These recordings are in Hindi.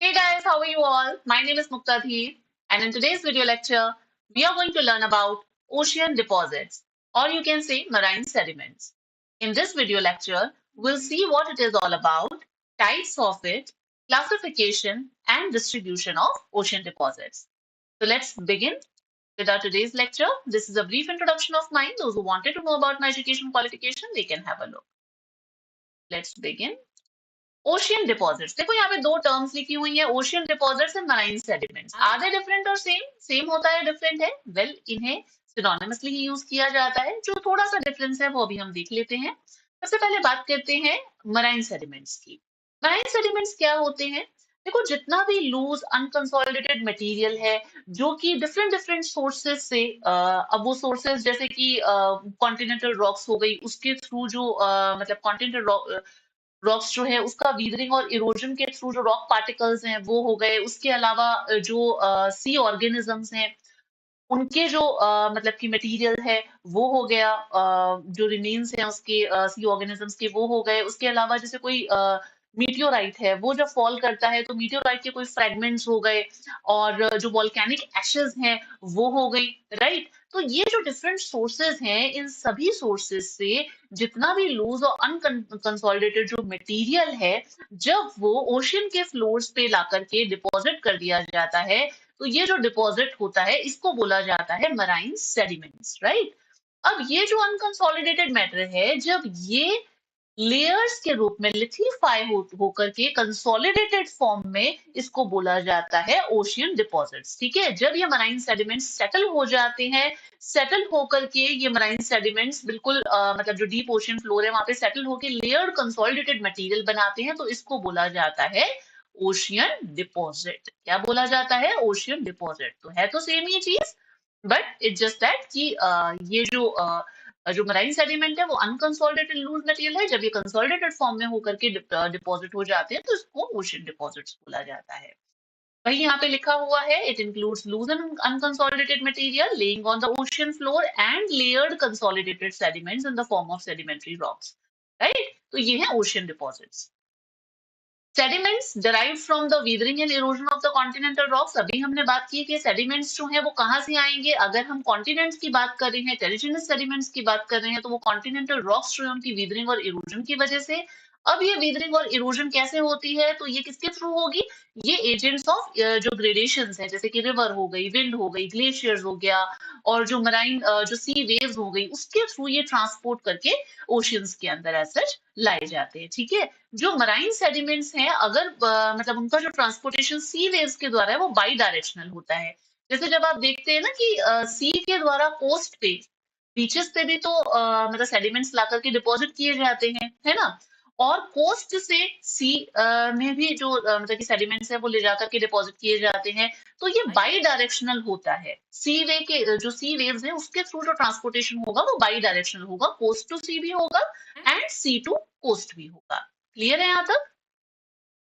Hey guys, how are you all? My name is Muktadhi, and in today's video lecture, we are going to learn about ocean deposits, or you can say marine sediments. In this video lecture, we'll see what it is all about, types of it, classification, and distribution of ocean deposits. So let's begin with our today's lecture. This is a brief introduction of mine. Those who wanted to know about my education qualification, they can have a look. Let's begin. Ocean deposits देखो यहाँ पे दो टर्म्स लिखी हुई है ocean deposits and marine sediments are they different और सेम सेम होता है डिफरेंट है वेल इन्हें सिनोनिमसली ही यूज किया जाता है जो थोड़ा सा डिफरेंस है वो अभी हम देख लेते हैं सबसे पहले बात करते हैं मराइन सेडिमेंट्स की मराइन सेडिमेंट्स क्या होते हैं देखो जितना भी लूज अनकंसोलिडेटेड मटेरियल है जो कि डिफरेंट डिफरेंट सोर्सेज से अब वो सोर्सेज जैसे कि कॉन्टिनेंटल रॉक्स हो गई उसके थ्रू जो मतलब कॉन्टिनेंटल रॉक्स जो है उसका वीदरिंग और इरोजन के थ्रू जो रॉक पार्टिकल्स हैं वो हो गए उसके अलावा जो सी ऑर्गेनिजम्स हैं उनके जो मतलब कि मटेरियल है वो हो गया जो रिमेन्स हैं उसके सी ऑर्गेनिजम्स के वो हो गए उसके अलावा जैसे कोई मीटियोराइट है वो जब फॉल करता है तो मीटियोराइट के कोई फ्रेगमेंट्स हो गए और जो वॉल्केनिक एशेस हैं वो हो गई राइट तो ये जो डिफरेंट सोर्सेज हैं इन सभी सोर्सेज से जितना भी लूज और अनकंसोलिडेटेड जो मटेरियल है जब वो ओशियन के फ्लोर्स पे ला करके डिपॉजिट कर दिया जाता है तो ये जो डिपॉजिट होता है इसको बोला जाता है मराइन सेडिमेंट्स राइट अब ये जो अनकंसोलिडेटेड मैटर है जब ये लेयर्स के रूप में लिथिफाई होकर के कंसोलिडेटेड फॉर्म में इसको बोला जाता है ओशियन डिपॉजिट्स ठीक है जब ये मराइन सेडिमेंट्स सेटल हो जाते हैं सेटल होकर के ये मराइन सेडिमेंट्स बिल्कुल मतलब जो डीप ओशियन फ्लोर है वहां पे सेटल होकर लेयर्ड कंसोलिडेटेड मटेरियल बनाते हैं तो इसको बोला जाता है ओशियन डिपॉजिट क्या बोला जाता है ओशियन डिपॉजिट तो है तो सेम ही चीज बट इट जस्ट दैट कि ये जो मराइन सेडिमेंट है वो अनकंसोलिडेटेड लूज मटेरियल है जब ये कंसोलिडेटेड फॉर्म में होकर के डिपॉजिट हो जाते हैं तो इसको ओशियन डिपॉजिट्स बोला जाता है वही यहाँ पे लिखा हुआ है it includes loose and unconsolidated material laying on the ocean floor and layered consolidated sediments in the form of sedimentary rocks right तो ये है ocean deposits sediments derived from the weathering and erosion of the continental rocks अभी हमने बात की कि सेडिमेंट्स जो है वो कहाँ से आएंगे अगर हम कॉन्टिनेंट्स की बात कर रहे हैं टेरिजिनस सेडिमेंट्स की बात कर रहे हैं तो वो कॉन्टिनेंटल रॉक्स जो है उनकी वीदरिंग और इरोजन की वजह से अब ये वीदरिंग और इरोजन कैसे होती है तो ये किसके थ्रू होगी ये एजेंट्स ऑफ जो ग्रेडेशंस है जैसे कि रिवर हो गई विंड हो गई ग्लेशियर्स हो गया और जो मराइन जो सी वेव्स हो गई उसके थ्रू ये ट्रांसपोर्ट करके ओशियंस के अंदर एज सच लाए जाते हैं ठीक है जो मराइन सेडिमेंट्स हैं अगर मतलब उनका जो ट्रांसपोर्टेशन सी वेव्स के द्वारा है वो बाई डायरेक्शनल होता है जैसे जब आप देखते हैं ना कि सी के द्वारा कोस्ट पे बीचेस पे भी तो मतलब सेडिमेंट्स ला करके डिपॉजिट किए जाते हैं है ना और कोस्ट से सी में भी जो मतलब कि सेडिमेंट्स है वो ले जाकर के डिपॉजिट किए जाते हैं तो ये बाई डायरेक्शनल होता है सी वे के जो सी वेव्स है उसके थ्रू जो ट्रांसपोर्टेशन होगा वो बाई डायरेक्शनल होगा कोस्ट टू सी भी होगा एंड सी टू कोस्ट भी होगा क्लियर है यहाँ तक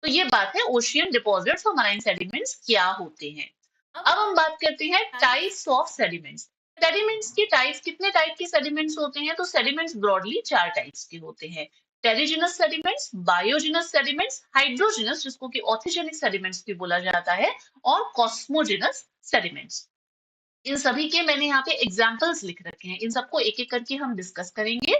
तो ये बात है ओशियन डिपॉजिट्स और मराइन सेडिमेंट्स क्या होते हैं अब हम बात करते हैं टाइप्स ऑफ सेडिमेंट्स सेडिमेंट्स की टाइप्स कितने टाइप के सेडिमेंट्स होते हैं तो सेडिमेंट्स ब्रॉडली 4 टाइप्स के होते हैं टेरिजिनस सेडिमेंट्स बायोजिनस सेडिमेंट्स हाइड्रोजिनस जिसको कि ऑर्थोजेनिक सेडिमेंट्स भी बोला जाता है और कॉस्मोजिनस सेडिमेंट्स इन सभी के मैंने यहाँ पे एग्जाम्पल्स लिख रखे हैं इन सबको एक एक करके हम डिस्कस करेंगे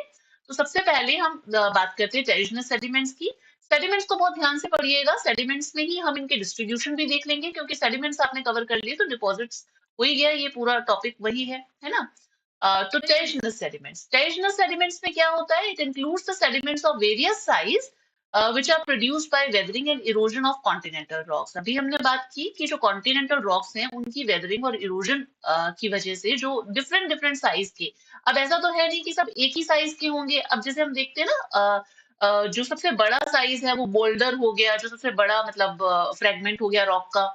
तो सबसे पहले हम बात करते हैं टेरिजिनस सेडिमेंट्स की सेडिमेंट्स को बहुत ध्यान से पढ़िएगा सेडिमेंट्स में ही हम इनके डिस्ट्रीब्यूशन भी देख लेंगे क्योंकि सेडिमेंट्स आपने कवर कर लिए तो डिपॉजिट्स हो ही गया ये पूरा टॉपिक वही है ना तो टेरिजिनस सेडिमेंट्स में क्या होता है it includes the sediments of various size which are produced by weathering and erosion of continental rocks अभी हमने बात की कि जो continental rocks हैं उनकी weathering और erosion की वजह से जो डिफरेंट डिफरेंट साइज के अब ऐसा तो है नहीं कि सब एक ही साइज के होंगे अब जैसे हम देखते हैं ना जो सबसे बड़ा साइज है वो बोल्डर हो गया जो सबसे बड़ा मतलब फ्रेगमेंट हो गया रॉक का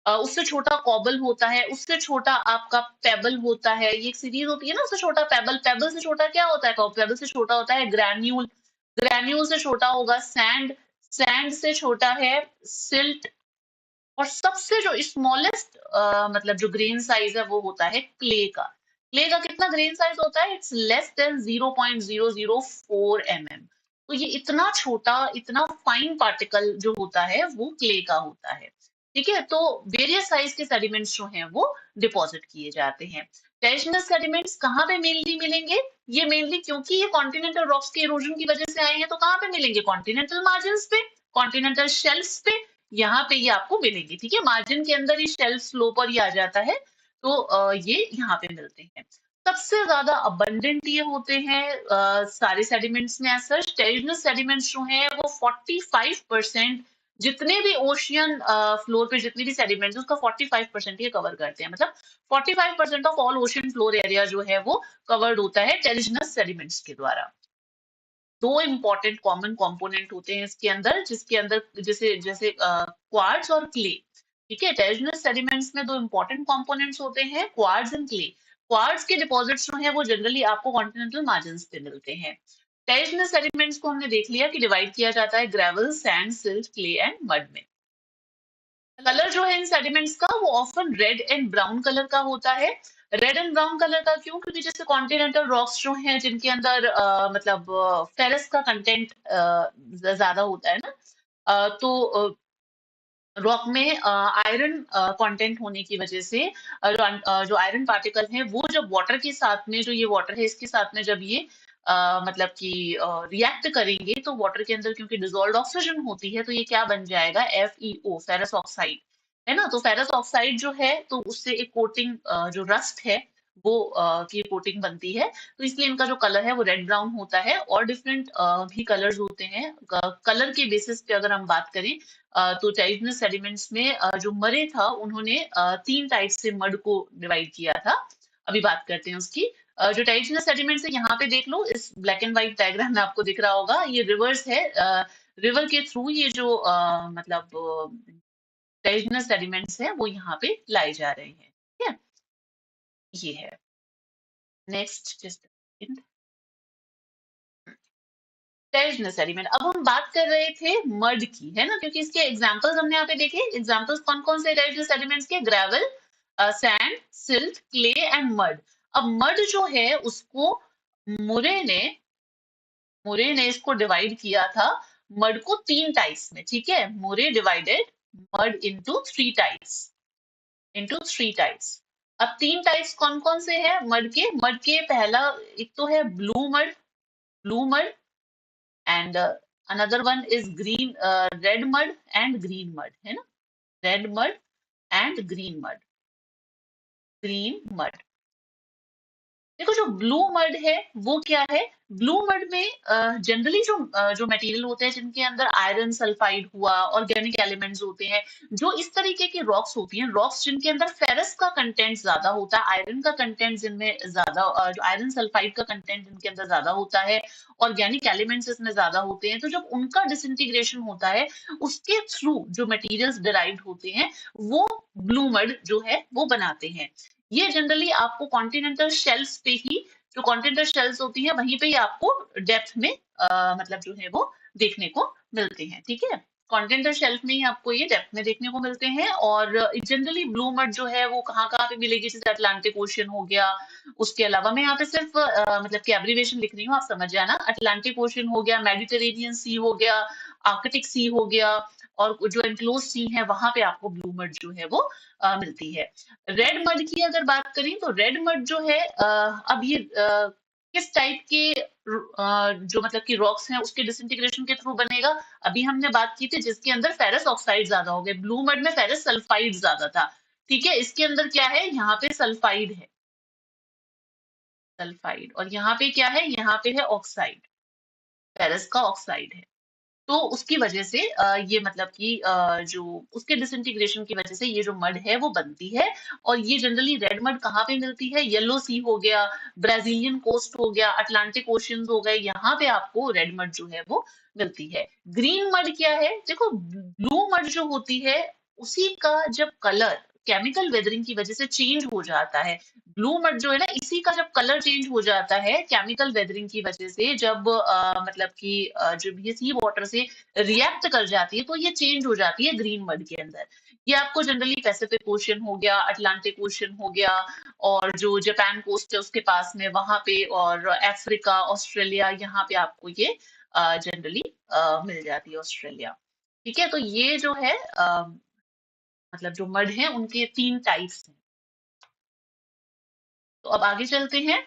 उससे छोटा कॉबल होता है उससे छोटा आपका पेबल होता है ये एक सीरीज होती है ना उससे छोटा पेबल पेबल से छोटा क्या होता है पेबल से छोटा होता है ग्रैन्यूल ग्रैन्यूल से छोटा होगा सैंड सैंड से छोटा है सिल्ट और सबसे जो स्मॉलेस्ट मतलब जो ग्रेन साइज है वो होता है क्ले का कितना ग्रेन साइज होता है इट्स लेस देन 0.004 mm तो ये इतना छोटा इतना फाइन पार्टिकल जो होता है वो क्ले का होता है ठीक है, तो वेरियस साइज के सेडिमेंट्स जो हैं वो डिपॉजिट किए जाते हैं। टेरेशियस सेडिमेंट्स कहाँ पे मेनली मिलेंगे? ये मेनली क्योंकि ये कॉन्टिनेंटल रॉक्स के इरोजन की वजह से आए हैं, तो कहाँ पे मिलेंगे? कॉन्टिनेंटल मार्जिन्स पे, कॉन्टिनेंटल शेल्फ्स पे, यहाँ पे ये आपको मिलेंगे। ठीक है, मार्जिन के अंदर ही शेल्फ स्लोप और ये आ जाता है, तो ये यहाँ पे मिलते हैं। सबसे ज्यादा अबंडेंट ये होते हैं सारे सेडिमेंट्स में। एज सच टेरिजिनस सेडिमेंट्स जो हैं वो 45% जितने भी ओशियन फ्लोर पे जितनी भी सेडिमेंट्स उसका 45% ये कवर करते हैं। मतलब 45% of all ocean floor area जो है वो कवर्ड होता है टेरिजिनस सेडिमेंट्स के द्वारा। दो इंपॉर्टेंट कॉमन कंपोनेंट होते हैं इसके अंदर, जिसके अंदर जैसे जैसे क्वार्ट्ज और क्ले। ठीक है, टेरिजिनस सेडिमेंट्स में दो इंपॉर्टेंट कंपोनेंट्स होते हैं, क्वार्ट्ज एंड क्ले। क्वार्ट्ज के डिपॉजिट्स जो है वो जनरली आपको कॉन्टिनेंटल मार्जिन्स पे मिलते हैं। टेरिजिनस सेडिमेंट्स को हमने देख लिया कि डिवाइड किया जाता है gravel, sand, silt, clay and mud में। कलर जो है इन सेडिमेंट्स का वो often red and brown colour का होता है। रेड एंड ब्राउन कलर का क्यों? क्योंकि जैसे कॉन्टिनेंटल रॉक्स जो हैं जिनके अंदर मतलब फेरस का कंटेंट ज्यादा होता है ना, तो रॉक में आयरन कंटेंट होने की वजह से जो आयरन पार्टिकल है वो जब वाटर के साथ में, जो ये वाटर है इसके साथ में जब ये मतलब कि रिएक्ट करेंगे तो वाटर के अंदर क्योंकि डिजोल्व ऑक्सीजन होती है तो ये क्या बन जाएगा? FeO, फेरस ऑक्साइड, है ना। तो फेरस ऑक्साइड जो है तो उससे एक कोटिंग जो रस्ट है वो की कोटिंग बनती है, तो इसलिए इनका जो कलर है वो रेड ब्राउन होता है। और डिफरेंट भी कलर्स होते हैं। कलर के बेसिस पे अगर हम बात करें तो टाइटनस सेडिमेंट्स में जो मरे था उन्होंने तीन टाइप से मड को डिवाइड किया था। अभी बात करते हैं उसकी। जो टाइटनस सेडिमेंट्स है यहाँ पे देख लो, इस ब्लैक एंड व्हाइट डायग्राम में आपको दिख रहा होगा, ये रिवर्स है। रिवर के थ्रू ये जो मतलब टाइटनस सेडिमेंट्स है वो यहाँ पे लाए जा रहे हैं। ठीक है, ये है। Next just terrigenous sediment. अब हम बात कर रहे थे मड की, है ना, क्योंकि इसके एग्जांपल्स हमने यहाँ पे देखे। एग्जांपल्स कौन कौन से टेरिजिनस सेडिमेंट्स के? Gravel, sand, silt, clay and mud. अब मड जो है उसको मुरे ने मुरे ने इसको डिवाइड किया था मड को तीन टाइप्स में। ठीक है, मुरे divided mud into three types. अब तीन टाइप्स कौन कौन से हैं मड के पहला एक तो है blue mud and another one is green red mud and green mud, है ना। Red mud and green mud. देखो जो ब्लू मड है वो क्या है? ब्लू मड में जनरली जो मटेरियल होते हैं जिनके अंदर आयरन सल्फाइड हुआ, ऑर्गेनिक एलिमेंट्स होते हैं, जो इस तरीके की रॉक्स होती हैं, रॉक्स जिनके अंदर फेरस का कंटेंट ज्यादा होता है, आयरन का कंटेंट जिनमें ज्यादा जो आयरन सल्फाइड का कंटेंट जिनके अंदर ज्यादा होता है, ऑर्गेनिक एलिमेंट्स इसमें ज्यादा होते हैं, तो जब उनका डिसइंटीग्रेशन होता है उसके थ्रू जो मटेरियल्स डिराइव्ड होते हैं वो ब्लू मड जो है वो बनाते हैं। ये जनरली आपको कॉन्टिनेंटल शेल्फ्स पे ही, जो कॉन्टिनेंटल शेल्फ्स होती है वहीं पे ही आपको डेप्थ में मतलब जो है वो देखने को मिलते हैं। ठीक है, कॉन्टिनेंटल शेल्फ में ही आपको ये डेप्थ में देखने को मिलते हैं। और जनरली ब्लू मड जो है वो कहाँ कहाँ पे मिलेगी? जैसे अटलांटिक ओशियन हो गया। उसके अलावा मैं यहाँ पे सिर्फ मतलब की एब्रीवेशन लिख रही हूँ, आप समझ जाना। अटलांटिक ओशियन हो गया, मेडिटेरेनियन सी हो गया, आर्कटिक सी हो गया, और जो एनक्लोज सी है वहां पे आपको ब्लू मड जो है वो मिलती है। रेड मड की अगर बात करें तो रेड मड जो है अब ये किस टाइप के जो मतलब कि रॉक्स हैं उसके डिसइंटीग्रेशन के थ्रू बनेगा? अभी हमने बात की थी जिसके अंदर फेरस ऑक्साइड ज्यादा हो गए, ब्लू मड में फेरस सल्फाइड ज्यादा था। ठीक है, इसके अंदर क्या है? यहाँ पे सल्फाइड और यहाँ पे क्या है? यहाँ पे है ऑक्साइड, फेरस का ऑक्साइड है। तो उसकी वजह से ये मतलब कि जो उसके डिसइंटीग्रेशन की वजह से ये जो मड है वो बनती है। और ये जनरली रेड मड कहाँ पे मिलती है? येलो सी हो गया, ब्राजीलियन कोस्ट हो गया, अटलांटिक ओशियंस हो गए, यहाँ पे आपको रेड मड जो है वो मिलती है। ग्रीन मड क्या है? देखो ब्लू मड जो होती है उसी का जब कलर केमिकल वेदरिंग की वजह से चेंज हो जाता है, ब्लू मड जो है ना इसी का जब कलर चेंज हो जाता है केमिकल वेदरिंग की वजह से, जब मतलब कि जब ये सी वाटर से रिएक्ट कर जाती है तो ये चेंज हो जाती है ग्रीन मड के अंदर। ये आपको जनरली पैसिफिक ओशियन हो गया, अटलांटिक ओशियन हो गया, और जो जापान कोस्ट है उसके पास में वहां पे, और अफ्रीका, ऑस्ट्रेलिया, यहाँ पे आपको ये जनरली मिल जाती है, ऑस्ट्रेलिया। ठीक है, तो ये जो है मतलब जो मड है उनके 3 टाइप्स हैं। तो अब आगे चलते हैं।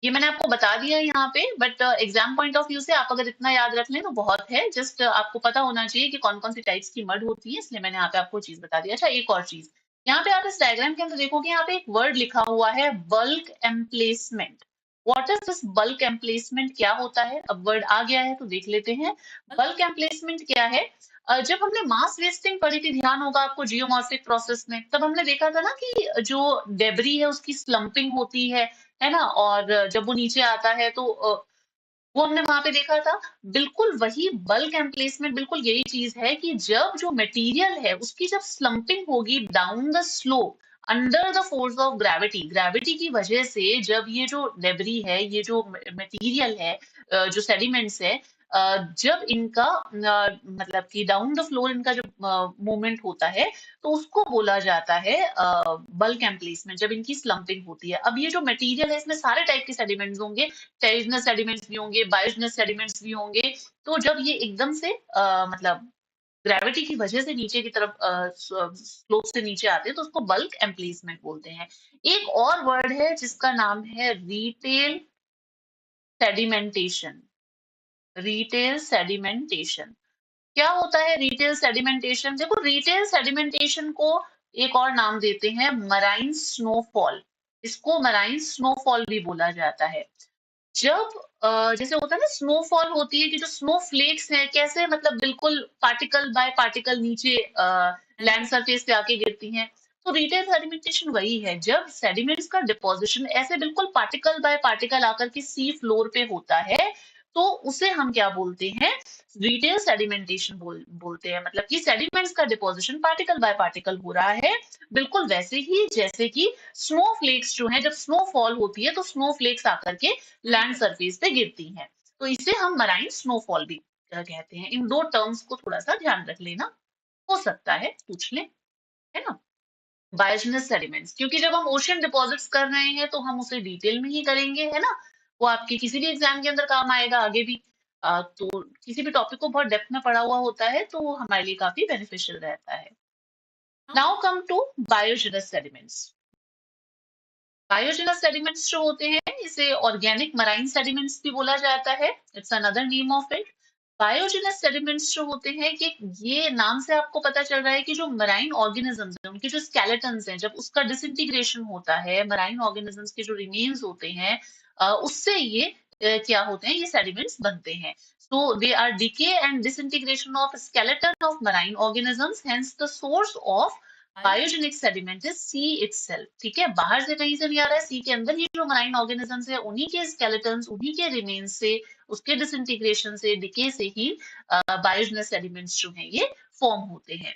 ये मैंने आपको बता दिया है यहाँ पे, but exam point of view से आप अगर इतना याद रख लें तो बहुत है। जस्ट आपको पता होना चाहिए कि कौन कौन सी टाइप्स की मड होती है, इसलिए मैंने यहाँ पे आपको चीज बता दिया। अच्छा, एक और चीज, यहाँ पे आप इस डायग्राम के अंदर देखोगे, यहाँ पे एक वर्ड लिखा हुआ है bulk emplacement. What is this bulk emplacement, क्या होता है? अब वर्ड आ गया है तो देख लेते हैं। बल्क एम्प्लेसमेंट क्या है? जब हमने मास वेस्टिंग पढ़ी थी, ध्यान होगा आपको, जियोमॉर्फिक प्रोसेस में, तब हमने देखा था ना कि जो डेबरी है उसकी स्लम्पिंग होती है ना? और जब वो नीचे आता है तो वो हमने वहां पे देखा था। बिल्कुल वही बल्क एम्प्लेसमेंट, बिल्कुल यही चीज है कि जब जो मटेरियल है उसकी जब स्लम्पिंग होगी down the slope under the force of gravity, gravity की वजह से जब ये जो डेबरी है, ये जो मटेरियल है, जो सेडिमेंट्स है, जब इनका मतलब कि डाउन द फ्लोर इनका जो मूवमेंट होता है, तो उसको बोला जाता है बल्क एम्प्लेसमेंट, जब इनकी स्लम्पिंग होती है। अब ये जो मटेरियल है इसमें सारे टाइप के सेडिमेंट्स होंगे, टेरिजिनस सेडिमेंट्स भी होंगे, बायोजिनस सेडिमेंट्स भी होंगे। तो जब ये एकदम से मतलब ग्रेविटी की वजह से नीचे की तरफ स्लोप से नीचे आते हैं, तो उसको बल्क एम्प्लेसमेंट बोलते हैं। एक और वर्ड है जिसका नाम है रिटेल सेडिमेंटेशन। रिटेल सेडिमेंटेशन क्या होता है? रिटेल सेडिमेंटेशन, देखो, रिटेल सेडिमेंटेशन को एक और नाम देते हैं मराइन स्नोफॉल। इसको मराइन स्नोफॉल भी बोला जाता है। जब जैसे होता है ना, स्नोफॉल होती है कि जो स्नो फ्लेक्स हैं कैसे, मतलब बिल्कुल पार्टिकल बाय पार्टिकल नीचे लैंड सरफेस पे आके गिरती हैं। तो रिटेल सेडिमेंटेशन वही है, जब सेडिमेंट्स का डिपोजिशन ऐसे बिल्कुल पार्टिकल बाय पार्टिकल आकर के सी फ्लोर पे होता है, तो उसे हम क्या बोलते हैं? रिटेल सेडिमेंटेशन बोलते हैं। मतलब कि सेडिमेंट्स का डिपोजिशन पार्टिकल बाय पार्टिकल हो रहा है, बिल्कुल वैसे ही जैसे कि स्नो फ्लेक्स जो है, जब स्नोफॉल होती है तो स्नो फ्लेक्स आकर के लैंड सरफेस पे गिरती हैं। तो इसे हम मराइन स्नोफॉल भी कहते हैं। इन दो टर्म्स को थोड़ा सा ध्यान रख लेना, हो सकता है पूछ ले, है ना? बायोजिनस सेडिमेंट्स, क्योंकि जब हम ओशन डिपॉजिट्स कर रहे हैं तो हम उसे डिटेल में ही करेंगे, है ना? वो आपके किसी भी एग्जाम के अंदर काम आएगा आगे भी। तो किसी भी टॉपिक को बहुत डेप्थ में पढ़ा हुआ होता है तो वो हमारे लिए काफी बेनिफिशियल रहता है। Now come to biogenous sediments. Biogenous sediments जो होते हैं, इसे ऑर्गेनिक मराइन सेडिमेंट्स भी बोला जाता है। It's another name of it. Biogenous sediments जो होते हैं, कि ये नाम से आपको पता चल रहा है कि जो मराइन ऑर्गेनिजम्स हैं, उनके जो स्केलेटन्स हैं, जब उसका डिसइंटीग्रेशन होता है, मराइन ऑर्गेनिजम्स के जो रिमेन्स होते हैं, उससे ये क्या होते हैं, ये सेडिमेंट्स बनते हैं। So they are decay and disintegration of skeleton of marine organisms. Hence, the source of biogenic sediment is sea itself. ठीक है, बाहर से कहीं से नहीं आ रहा है, सी के अंदर ही जो मराइन ऑर्गेनिजम्स है, उन्हीं के स्केलेटन्स, उन्हीं के रिमेन्स से, उसके डिसइंटीग्रेशन से, डिके से ही बायोजेनस सेडिमेंट्स जो हैं ये फॉर्म होते हैं।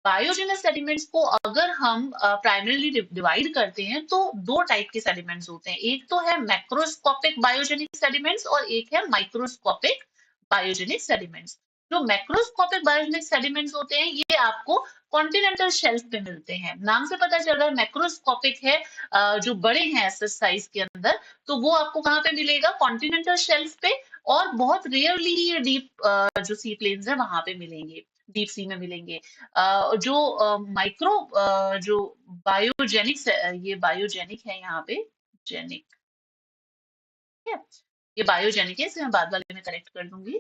बायोजेनस सेडिमेंट्स को अगर हम प्राइमरीली डिवाइड करते हैं तो दो टाइप के सेडिमेंट्स होते हैं। एक तो है मैक्रोस्कोपिक बायोजेनिक सेडिमेंट्स और एक है माइक्रोस्कोपिक बायोजेनिक सेडिमेंट्स। जो मैक्रोस्कोपिक बायोजेनिक सेडिमेंट्स होते हैं ये आपको कॉन्टिनेंटल शेल्फ पे मिलते हैं। नाम से पता चल रहा है मैक्रोस्कोपिक है, जो बड़े हैं ऐसे साइज के अंदर, तो वो आपको कहाँ पे मिलेगा? कॉन्टिनेंटल शेल्फ पे। और बहुत रेयरली ही ये डीप जो सी प्लेन्स है वहां पे मिलेंगे, डीप सी में मिलेंगे। जो माइक्रो जो बायोजेनिक, ये बायोजेनिक है यहाँ पे, जेनिक है, ये बायोजेनिक है, इसे मैं बाद वाले में करेक्ट कर दूंगी।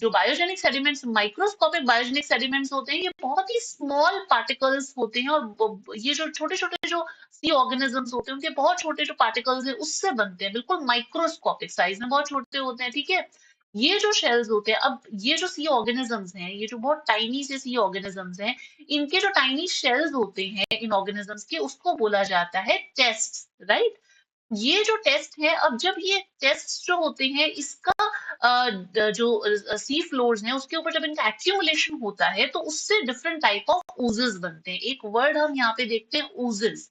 जो biogenic sediments, microscopic biogenic sediments होते हैं, ये बहुत ही स्मॉल पार्टिकल्स होते हैं, और ये जो छोटे छोटे जो सी ऑर्गेनिजम्स होते हैं, उनके बहुत छोटे जो पार्टिकल्स हैं उससे बनते हैं, बिल्कुल माइक्रोस्कोपिक साइज में बहुत छोटे होते हैं। ठीक है, ये जो शेल्स होते हैं, अब ये जो सी ऑर्गेनिजम्स हैं, ये जो बहुत टाइनी से सी ऑर्गेनिजम्स हैं, इनके जो टाइनी शेल्स होते हैं इन ऑर्गेनिजम्स के, उसको बोला जाता है टेस्ट, राइट? ये जो टेस्ट है, अब जब ये टेस्ट जो होते हैं, इसका जो सी फ्लोर्स हैं उसके ऊपर जब इनका एक्यूमुलेशन होता है, तो उससे डिफरेंट टाइप ऑफ ओजेस बनते हैं। एक वर्ड हम यहाँ पे देखते हैं, ओजेस।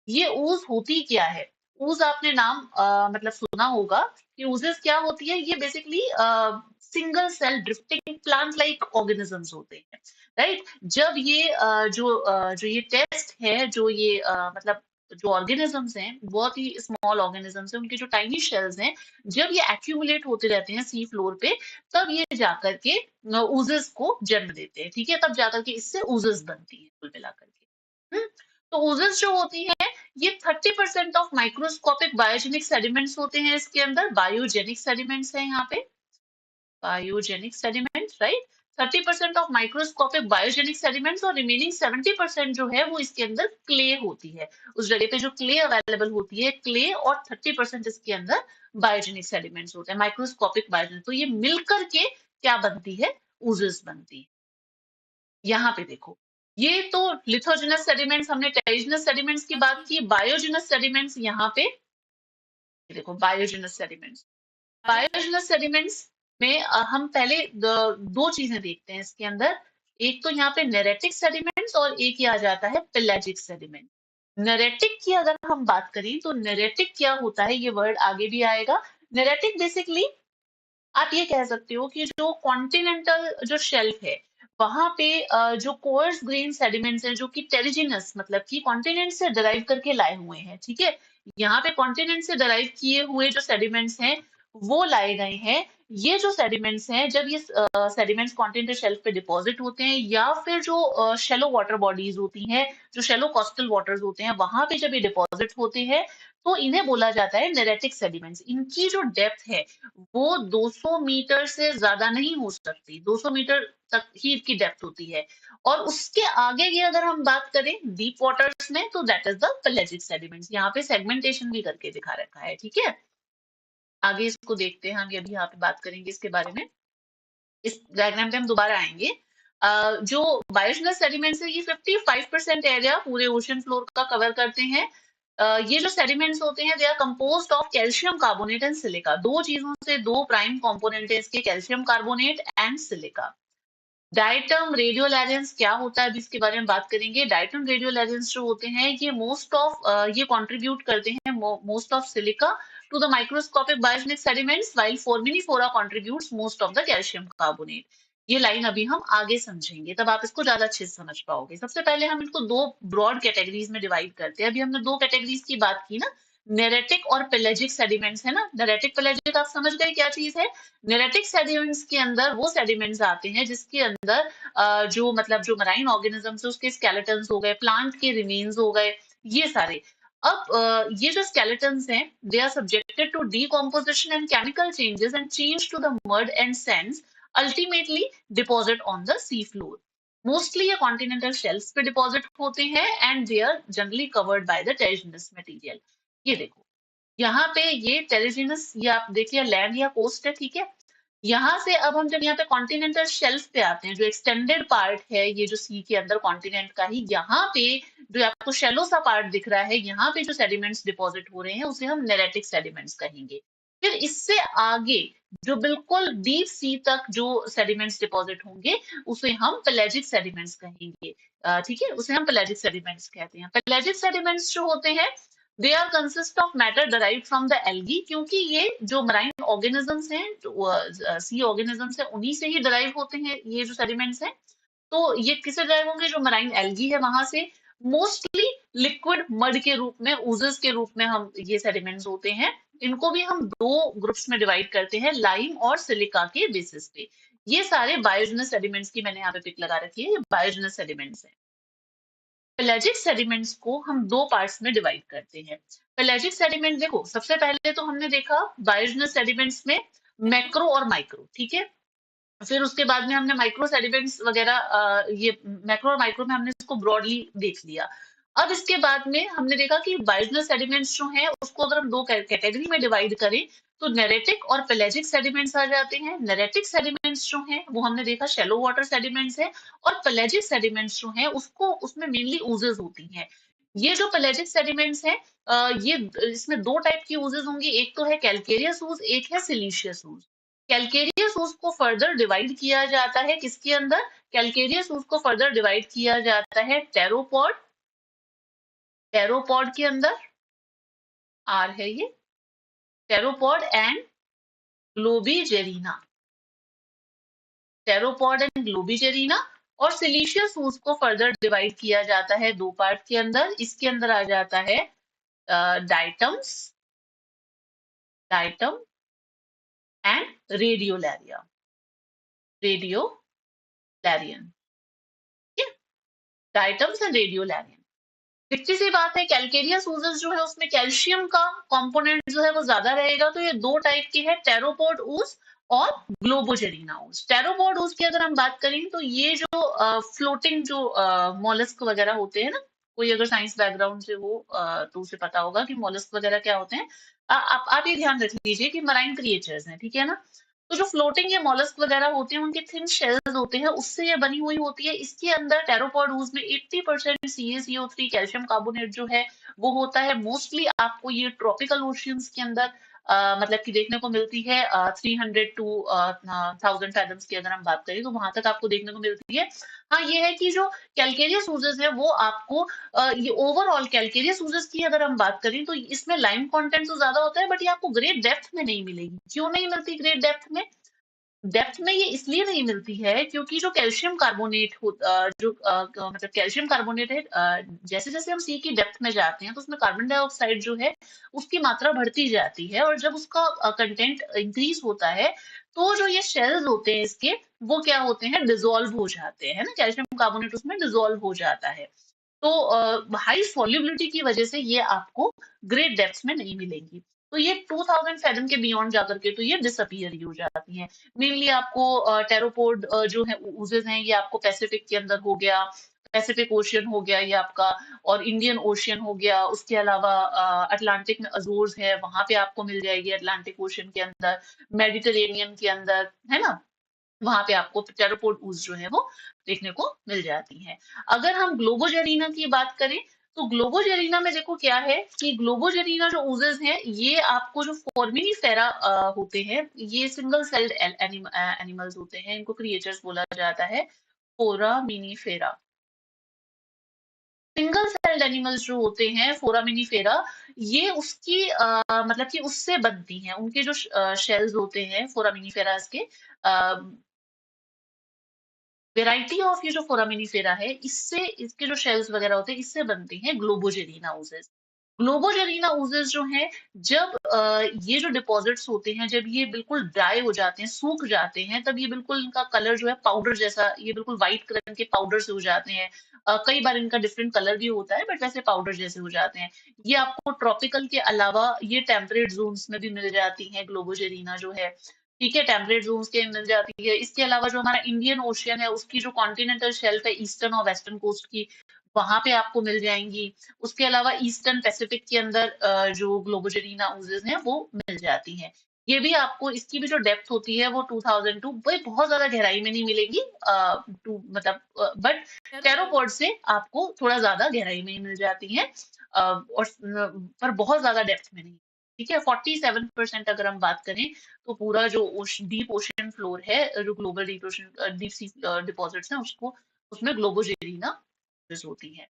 ये ooze होती क्या है? ooze आपने नाम मतलब सुना होगा कि ओजेस क्या होती है। ये basically single cell drifting plant like organisms होते हैं, राइट? जब ये जो ये टेस्ट है, जो ये मतलब जो ऑर्गेनिजम्स हैं, बहुत ही स्मॉल ऑर्गेनिजम्स हैं, उनके जो टाइनी शेल्स हैं, जब ये एक्यूमुलेट होते रहते हैं सी फ्लोर पे, तब ये जाकर के ऊजेस को जन्म देते हैं, ठीक है? तब जाकर के इससे ऊजेस बनती है कुल मिलाकर के। तो ऊजेस जो होती है, ये 30% ऑफ माइक्रोस्कोपिक बायोजेनिक सेडिमेंट्स होते हैं इसके अंदर, बायोजेनिक सेडिमेंट्स हैं यहाँ पे, biogenic sediments, right? 30% of microscopic biogenic sediments और रिमेनिंग 70% जो है वो इसके अंदर क्ले होती है। उस जगह पे जो क्ले अवेलेबल होती है, क्ले, और 30% इसके अंदर बायोजेनिक सेडिमेंट्स होते हैं, माइक्रोस्कोपिक बायोजेनिक। तो ये मिलकर के क्या बनती है? ऊजेस बनती है। यहाँ पे देखो, ये तो लिथोजिनस सेडिमेंट्स, हमने टेरिजिनस सेडिमेंट्स की बात की, बायोजिनस सेडिमेंट्स यहाँ पे देखो, बायोजिनस सेडिमेंट्स, बायोजिनस सेडिमेंट्स में हम पहले दो चीजें देखते हैं इसके अंदर। एक तो यहाँ पे नेरेटिक सेडिमेंट्स और एक ये आ जाता है पेलाजिक सेडिमेंट। नेरेटिक की अगर हम बात करें तो नेरेटिक क्या होता है, ये वर्ड आगे भी आएगा। नेरेटिक बेसिकली आप ये कह सकते हो कि जो कॉन्टिनेंटल जो शेल्फ है, वहां पे जो कोर्स ग्रेन सेडिमेंट्स हैं, जो कि टेरिजिनस मतलब कि कॉन्टिनेंट से डराइव करके लाए हुए हैं, ठीक है? यहाँ पे कॉन्टिनेंट से डराइव किए हुए जो सेडिमेंट्स हैं वो लाए गए हैं। ये जो सेडिमेंट्स हैं, जब ये सेडिमेंट्स कॉन्टिनेंटल शेल्फ पे डिपॉजिट होते हैं, या फिर जो शेलो वाटर बॉडीज होती हैं, जो शेलो कोस्टल वाटर्स होते हैं, वहां पे जब ये डिपॉजिट होते हैं, तो इन्हें बोला जाता है नेरेटिक सेडिमेंट्स। इनकी जो डेप्थ है वो 200 मीटर से ज्यादा नहीं हो सकती, 200 मीटर तक ही इसकी डेप्थ होती है। और उसके आगे की अगर हम बात करें डीप वाटर्स में, तो दैट इज द पेलेजिक सेडिमेंट्स। यहाँ पे सेगमेंटेशन भी करके दिखा रखा है, ठीक है? आगे इसको देखते हैं, हम ये भी यहाँ पे बात करेंगे इसके बारे में। इस डायग्राम पे हम दोबारा आएंगे। जो बायोजिनस सेडिमेंट्स है, ये 55% एरिया पूरे ओशन फ्लोर का कवर करते हैं। ये जो सेडिमेंट्स होते हैं, they are composed of calcium carbonate and silica. दो चीजों से, दो प्राइम कंपोनेंट है इसके, calcium carbonate and silica. Diatom radiolarians क्या होता है, अभी इसके बारे में बात करेंगे। डायटम रेडियोलैजेंस जो होते हैं, ये मोस्ट ऑफ ये कंट्रीब्यूट करते हैं most of silica to the microscopic biogenic sediments, while foraminifera contributes most of the calcium carbonate. ये लाइन अभी हम आगे समझेंगे, तब आप इसको ज्यादा अच्छे से समझ पाओगे। सबसे पहले हम इनको दो ब्रॉड कैटेगरीज में डिवाइड करते हैं। अभी हमने दो कैटेगरीज की बात की ना, नेरेटिक और पेलेजिक सेडिमेंट्स है ना। नेरेटिक पेलेजिक आप समझ गए क्या चीज है। नेरेटिक सेडिमेंट्स के अंदर वो सेडिमेंट्स आते हैं जिसके अंदर जो मतलब जो मराइन ऑर्गेनिजम्स है, उसके स्केलेटन्स हो गए, प्लांट के रिमेन्स हो गए, ये सारे। अब ये जो स्केलेटन्स हैं, they are subjected to decomposition and chemical changes and change to the mud and sands, ultimately deposit on the sea floor. Mostly ये कॉन्टिनेंटल शेल्फ्स पे डिपॉजिट होते हैं and they are generally covered by the terrigenous material. ये देखो, यहाँ पे ये टेरिजिनस, ये आप देखिए लैंड या कोस्ट है, ठीक है? यहाँ से अब हम जब यहाँ पे कॉन्टिनेंटल शेल्फ पे आते हैं, जो एक्सटेंडेड पार्ट है ये जो सी के अंदर कॉन्टिनेंट का ही, यहाँ पे जो आपको शेलो सा पार्ट दिख रहा है, यहाँ पे जो सेडिमेंट्स डिपॉजिट हो रहे हैं उसे हम नेरेटिक सेडिमेंट्स कहेंगे। फिर इससे आगे जो बिल्कुल डीप सी तक जो सेडिमेंट्स डिपॉजिट होंगे, उसे हम पेलेजिक सेडिमेंट्स कहेंगे। ठीक है, उसे हम पेलेजिक सेडिमेंट्स कहते हैं। पेलेजिक सेडिमेंट्स जो होते हैं, they are consist of matter derived from the algae, क्योंकि ये जो मराइन ऑर्गेनिजम्स हैं, सी ऑर्गेनिजम्स हैं, उन्हीं से ही डराइव होते हैं ये जो सेडिमेंट्स हैं। तो ये किससे डराइव होंगे? जो मराइन एल्गी है वहां से। मोस्टली लिक्विड मड के रूप में, ओजेस के रूप में हम ये सेडिमेंट्स होते हैं। इनको भी हम दो ग्रुप्स में डिवाइड करते हैं, लाइम और सिलिका के बेसिस पे। ये सारे बायोजिनस सेडिमेंट्स की मैंने यहाँ पे पिक लगा रखी है, ये बायोजिनस सेडिमेंट्स है। पेलेजिक सेडिमेंट्स को हम दो पार्ट्स में डिवाइड करते हैं। पेलेजिक सेडिमेंट देखो, सबसे पहले तो हमने देखा बायोजिनस सेडिमेंट्स में मैक्रो और माइक्रो, ठीक है? फिर उसके बाद में हमने माइक्रो सेडिमेंट्स वगैरह, ये मैक्रो और माइक्रो में हमने इसको ब्रॉडली देख लिया। अब इसके बाद में हमने देखा कि बायोजिनस सेडिमेंट्स जो हैं उसको अगर हम दो कैटेगरी में डिवाइड करें, तो नेरेटिक और पेलेजिक सेडिमेंट्स आ जाते हैं। नेरेटिक सेडिमेंट्स जो हैं वो हमने देखा शेलो वाटर सेडिमेंट्स है, और पेलेजिक सेडिमेंट्स जो हैं उसको उसमें मेनली ओजेस होती हैं। ये जो पेलेजिक सेडिमेंट्स हैं, ये इसमें दो टाइप की ओजेस होंगी, एक तो है कैलकेरियस ooze, एक है सिलीशियस ooze। कैलकेरियस ooze को फर्दर डिवाइड किया जाता है किसके अंदर? कैलकेरियस ooze को फर्दर डिवाइड किया जाता है टेरोपॉड, टेरोपॉड के अंदर, आर है ये, टेरोपॉड एंड ग्लोबिजेरिना, टेरोपॉड एंड ग्लोबिजेरिना। और सिलीशियस ooze को फर्दर डिवाइड किया जाता है दो पार्ट के अंदर, इसके अंदर आ जाता है डाइटम्स, डाइटम एंड रेडियोलैरिया, रेडियोलैरियन, ठीक है, डाइटम्स एंड रेडियोलैरियन। दिखती सी बात है, कैलकेरियस oozus जो है उसमें कैल्शियम का कंपोनेंट जो है वो ज्यादा रहेगा। तो ये दो टाइप के हैं, टेरोपोड ooze और ग्लोबोजेरिना ooze। टेरोपोड ooze की अगर हम बात करें तो ये जो फ्लोटिंग जो मॉलस्क वगैरह होते हैं ना, कोई अगर साइंस बैकग्राउंड से हो तो उसे पता होगा कि मॉलस्क वगैरह क्या होते हैं। आप ये ध्यान रख लीजिए कि मराइन क्रिएचर्स हैं, ठीक है ना। तो जो फ्लोटिंग ये मॉलस्क वगैरह होते हैं उनके थिन शेल्स होते हैं, उससे ये बनी हुई होती है। इसके अंदर टेरोपॉड ooze में 80% CaCO3 कैल्शियम कार्बोनेट जो है वो होता है। मोस्टली आपको ये ट्रॉपिकल ओशियंस के अंदर मतलब कि देखने को मिलती है। 300 टू 1000 फैथम्स की अगर हम बात करें तो वहां तक आपको देखने को मिलती है। हाँ, ये है कि जो कैलकेरियस oozus है वो आपको ये ओवरऑल कैलकेरियस oozus की अगर हम बात करें तो इसमें लाइम कंटेंट तो ज्यादा होता है, बट ये आपको ग्रेट डेप्थ में नहीं मिलेगी। क्यों नहीं मिलती ग्रेट डेप्थ में? डेप्थ में ये इसलिए नहीं मिलती है क्योंकि जो कैल्शियम कार्बोनेट मतलब कैल्शियम कार्बोनेट है, जैसे जैसे हम सी की डेप्थ में जाते हैं तो उसमें कार्बन डाइऑक्साइड जो है उसकी मात्रा बढ़ती जाती है, और जब उसका कंटेंट इंक्रीज होता है तो जो ये शेल्स होते हैं इसके, वो क्या होते हैं, डिजोल्व हो जाते हैं, है ना। कैल्शियम कार्बोनेट उसमें डिजोल्व हो जाता है। तो हाई सॉल्युबिलिटी की वजह से ये आपको ग्रेट डेप्थ्स में नहीं मिलेंगी। तो ये 2000 फैथम के बियॉन्ड जाकर के तो ये डिसअपियर ही हो जाती हैं। मेनली आपको टेरोपोड जो है oozus हैं, ये आपको पैसिफिक के अंदर हो गया, पैसिफिक ओशियन हो गया ये आपका, और इंडियन ओशियन हो गया। उसके अलावा अटलांटिक में अजोर्स है, वहां पे आपको मिल जाएगी अटलांटिक ओशियन के अंदर, मेडिटेरेनियन के अंदर, है ना। वहां पे आपको टेरापोड ooze जो है वो देखने को मिल जाती है। अगर हम ग्लोबोजेरिना की बात करें तो ग्लोबोजेरिना में देखो क्या है कि ग्लोबोजेरिना जो oozus हैं ये आपको जो फोर्मिनीफेरा होते हैं, ये सिंगल सेल्ड एनिमल्स होते हैं, इनको क्रिएचर्स बोला जाता है, फोरामिनीफेरा। सिंगल सेल्ड एनिमल्स जो होते हैं फोरामिनीफेरा, ये उसकी मतलब कि उससे बनती हैं, उनके जो शेल्स होते हैं फोरामिनीफेरास के, वेराइटी ऑफ ये जो फोरामिनीफेरा है, इससे इसके जो शेल्स वगैरह होते हैं इससे बनती हैं ग्लोबोजेरिना oozus। ग्लोबोजेरिना oozus जो है, जब ये जो डिपॉजिट्स होते हैं जब ये बिल्कुल ड्राई हो जाते हैं, सूख जाते हैं, तब ये बिल्कुल इनका कलर जो है पाउडर जैसा, ये बिल्कुल व्हाइट कलर के पाउडर से हो जाते हैं। कई बार इनका डिफरेंट कलर भी होता है, बट वैसे पाउडर जैसे हो जाते हैं। ये आपको ट्रॉपिकल के अलावा ये टेम्परेट जोन्स में भी मिल जाती हैं ग्लोबोजेरिना जो है, ठीक है, टेम्परेट जोन्स के मिल जाती है। इसके अलावा जो हमारा इंडियन ओशियन है उसकी जो कॉन्टिनेंटल शेल्फ है ईस्टर्न और वेस्टर्न कोस्ट की, वहां पे आपको मिल जाएंगी। उसके अलावा ईस्टर्न पैसिफिक के अंदर जो ग्लोबोजेरिना oozus हैं वो मिल जाती हैं। ये भी आपको, इसकी भी जो डेप्थ होती है वो 2002, वही बहुत ज्यादा गहराई में नहीं मिलेगी, मतलब बट टेरोपॉड से आपको थोड़ा ज्यादा गहराई में ही मिल जाती है, और पर बहुत ज्यादा डेप्थ में नहीं। ठीक है, 47% अगर हम बात करें तो पूरा जो डीप ओशन फ्लोर है, जो global deep ocean deep sea deposits हैं उसको, उसमें ग्लोबोजेरिना होती है।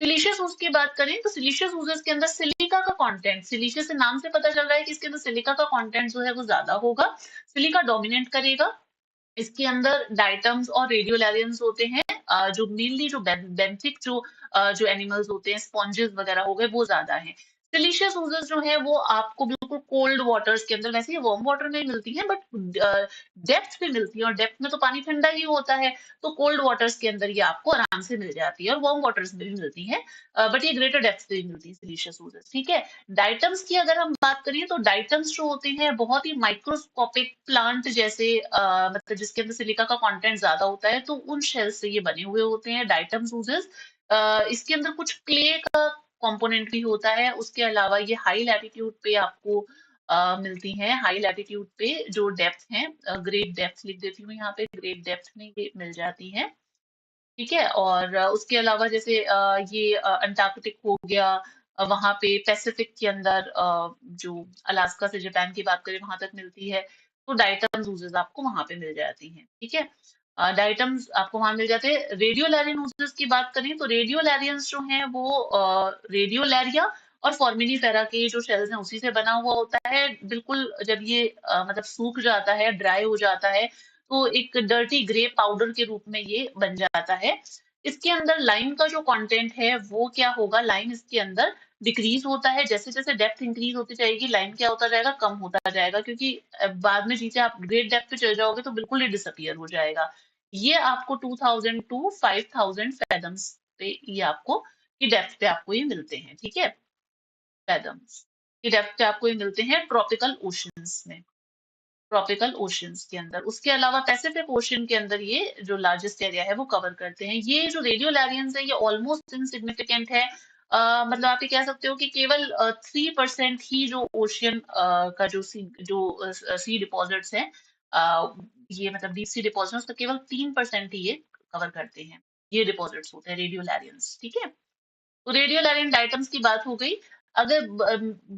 सिलीशियस ooze की बात करें तो सिलीशियस oozus के अंदर सिलिका का कंटेंट, सिलीशियस से नाम से पता चल रहा है कि इसके अंदर सिलिका का कंटेंट जो है वो ज्यादा होगा, सिलिका डोमिनेट करेगा। इसके अंदर डाइटम्स और रेडियोलैरियंस होते हैं, जो मेनली जो बेंथिक जो एनिमल्स होते हैं, स्पॉन्जेस वगैरह हो गए, वो ज्यादा हैं। सिलीशियस oozus जो है वो आपको बिल्कुल कोल्ड वाटर्स के अंदर, वैसे ये वार्म वाटर में मिलती है, बट डेप्थ पे मिलती है, और डेप्थ में तो पानी ठंडा ही होता है, तो कोल्ड वाटर्स के अंदर ये आपको आराम से मिल जाती है, और वार्म वाटर्स में भी मिलती है, बट ये ग्रेटर डेप्थ पे भी मिलती है सिलीशियस oozus, ठीक है। डाइटम्स की अगर हम बात करें तो डाइटम्स जो होते हैं बहुत ही माइक्रोस्कोपिक प्लांट जैसे, मतलब जिसके अंदर सिलिका का कंटेंट ज्यादा होता है, तो उन शेल से ये बने हुए होते हैं डाइटम्स oozus। इसके अंदर कुछ क्ले का कंपोनेंट भी होता है। उसके अलावा ये हाई लैटिट्यूड पे आपको मिलती हैं, हाई लैटिट्यूड पे जो डेप्थ है, ग्रेट डेप्थ लिख देती हूँ यहाँ पे, ग्रेट डेप्थ में ये मिल जाती है, ठीक है। और उसके अलावा जैसे ये अंटार्कटिक हो गया, वहां पे पैसिफिक के अंदर जो अलास्का से जापान की बात करें वहां तक मिलती है, तो डाइटम्स oozus आपको वहां पे मिल जाती हैं, ठीक है। डाइटम्स आपको वहां मिल जाते हैं। रेडियोलैरियन oozus की बात करें तो रेडियोलैरियंस जो हैं वो रेडियोलैरिया और फॉर्मिनीफेरा के जो शेल्स हैं उसी से बना हुआ होता है। बिल्कुल जब ये मतलब सूख जाता है, ड्राई हो जाता है, तो एक डर्टी ग्रे पाउडर के रूप में ये बन जाता है। इसके अंदर लाइम का जो कंटेंट है वो क्या होगा, लाइम इसके अंदर डिक्रीज होता है। जैसे जैसे डेप्थ इंक्रीज होती जाएगी, लाइन क्या होता जाएगा, कम होता जाएगा, क्योंकि बाद में नीचे आप ग्रेट डेप्थ पे चले जाओगे तो बिल्कुल ही डिसअपियर हो जाएगा। ये आपको 2000 टू 5000 फैथम्स पे ये आपको की डेप्थ पे आपको ये मिलते हैं, ठीक है। फैथम्स की डेप्थ पे आपको ये मिलते हैं ट्रॉपिकल ओशंस में, ट्रॉपिकल ओशंस के अंदर। उसके अलावा पैसिफिक ओशन के अंदर ये जो लार्जेस्ट एरिया है वो कवर करते हैं। ये जो रेडियोलैरियंस है ये ऑलमोस्ट इनसिग्निफिकेंट है। मतलब आप ये कह सकते हो कि केवल 3% ही जो ओशियन का सी डिपॉजिट्स है, ये मतलब डीप सी डिपॉजिट्स, तो केवल 3% ही ये कवर करते हैं। ये डिपॉजिट्स होते हैं रेडियोलैरियंस, ठीक है। तो रेडियोलैरियंट आइटम्स की बात हो गई। अगर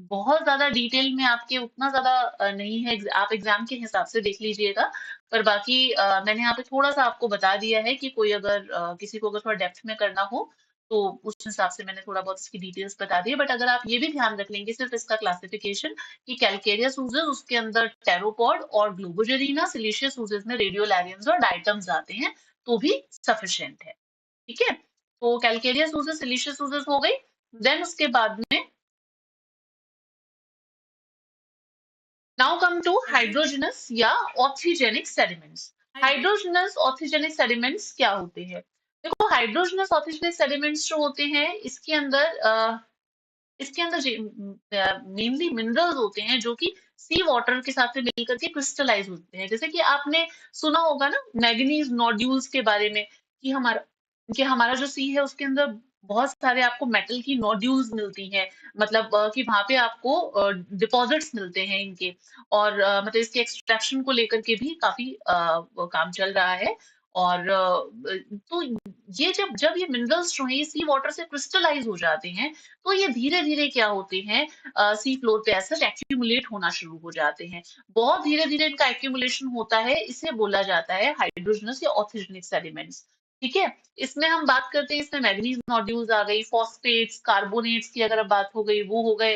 बहुत ज्यादा डिटेल में आपके उतना ज्यादा नहीं है, आप एग्जाम के हिसाब से देख लीजिएगा। पर बाकी मैंने यहाँ पे थोड़ा सा आपको बता दिया है कि कोई अगर किसी को अगर थोड़ा डेप्थ में करना हो तो उस हिसाब से मैंने थोड़ा बहुत इसकी डिटेल्स बता दी है। बट अगर आप ये भी ध्यान रख लेंगे सिर्फ इसका क्लासिफिकेशन कि कैलकेरियस ओजेस, उसके अंदर टेरोपॉड और ग्लोबोजेरिना, सिलिशियस ओजेस में रेडियोलैरियंस और डाइटम्स आते हैं, तो भी सफिशिएंट है, ठीक है। तो कैलकेरियस ओजेस, सिलिशियस ओजेस हो गई। देन उसके बाद में नाउ कम टू हाइड्रोजनस या ऑक्सीजेनिक सेडिमेंट्स। हाइड्रोजनस ऑक्सीजेनिक सेडिमेंट्स क्या होते हैं? देखो, हाइड्रोजनस ऑक्सीजेनिक सेडिमेंट्स जो होते हैं इसके अंदर मेनली मिनरल्स होते हैं जो कि सी वाटर के साथ में मिलकर के क्रिस्टलाइज होते हैं। जैसे कि आपने सुना होगा ना मैग्नीज नोड्यूल्स के बारे में, कि हमारा जो सी है उसके अंदर बहुत सारे आपको मेटल की नोड्यूल्स मिलती हैं। मतलब कि वहां पे आपको डिपॉजिट्स मिलते हैं इनके। और मतलब इसके एक्सट्रैक्शन को लेकर के भी काफी काम चल रहा है। और तो ये जब जब ये मिनरल्स जो है ये सी वाटर से क्रिस्टलाइज हो जाते हैं, तो ये धीरे-धीरे क्या होते हैं, सी फ्लोर पे ऐसे एक्यूमुलेट होना शुरू हो जाते हैं। बहुत धीरे-धीरे इनका एक्यूमुलेशन होता है, इसे बोला जाता है हाइड्रोजनस या ऑक्सीजनिक सेडिमेंट्स, ठीक है। इसमें हम बात करते हैं, इसमें मैग्नीज नोड्यूल्स आ गई, फॉस्फेट्स, कार्बोनेट्स की अगर अब बात हो गई वो हो गए,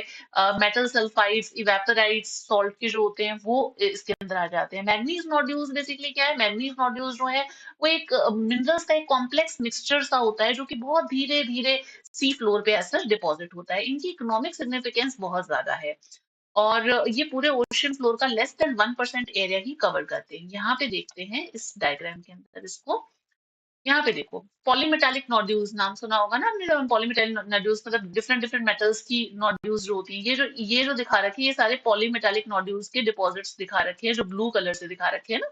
मेटल सल्फाइड्स, इवेपोराइट्स, सॉल्ट के जो होते हैं वो इसके अंदर आ जाते हैं। मैग्नीज नोड्यूल्स बेसिकली क्या है, मैग्नीज नोड्यूल्स जो है वो एक मिनरल्स का एक कॉम्प्लेक्स मिक्सचर सा होता है जो कि बहुत धीरे-धीरे सी फ्लोर पे ऐसा डिपॉजिट होता है। इनकी इकोनॉमिक सिग्निफिकेंस बहुत ज्यादा है। और ये पूरे ओशन फ्लोर का लेस देन 1% एरिया ही कवर करते हैं। यहाँ पे देखते हैं इस डायग्राम के अंदर इसको। यहाँ पे देखो, पॉलीमेटालिक नोड्यूल्स नाम सुना होगा ना हमने। पॉलीमेटालिक नोड्यूल्स मतलब डिफरेंट डिफरेंट मेटल्स की नोड्यूल्स जो होती हैं, ये जो दिखा रखी है, ये सारे पॉलीमेटालिक नोड्यूल्स के डिपॉजिट्स दिखा रखे हैं, जो ब्लू कलर से दिखा रखे हैं ना,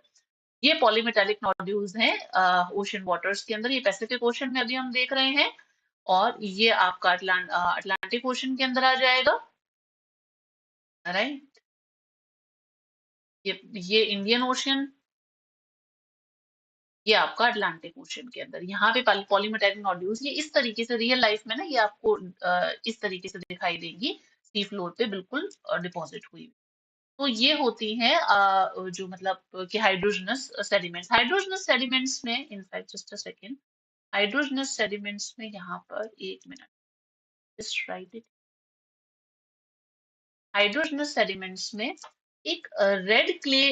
ये पॉलीमेटालिक नोड्यूल्स हैं ओशन वाटर्स के अंदर। ये पैसिफिक ओशन में अभी हम देख रहे हैं। और ये आपका अटलांटिक ओशन के अंदर आ जाएगा, राइट। ये इंडियन ओशन, ये आपका अटलांटिक ओशन के अंदर। यहाँ पे पॉलीमेटालिक नोड्यूल्स ये इस तरीके से रियल लाइफ में ना ये आपको इस तरीके से दिखाई देंगी, सी फ्लोर पे बिल्कुल डिपॉजिट हुई। तो ये होती हैं जो मतलब कि हाइड्रोजनस सेडिमेंट्स। हाइड्रोजनस सेडिमेंट्स में in fact just a second, hydrogenous sediments में यहाँ पर एक मिनट, just write it. Hydrogenous sediments में एक रेड क्ले,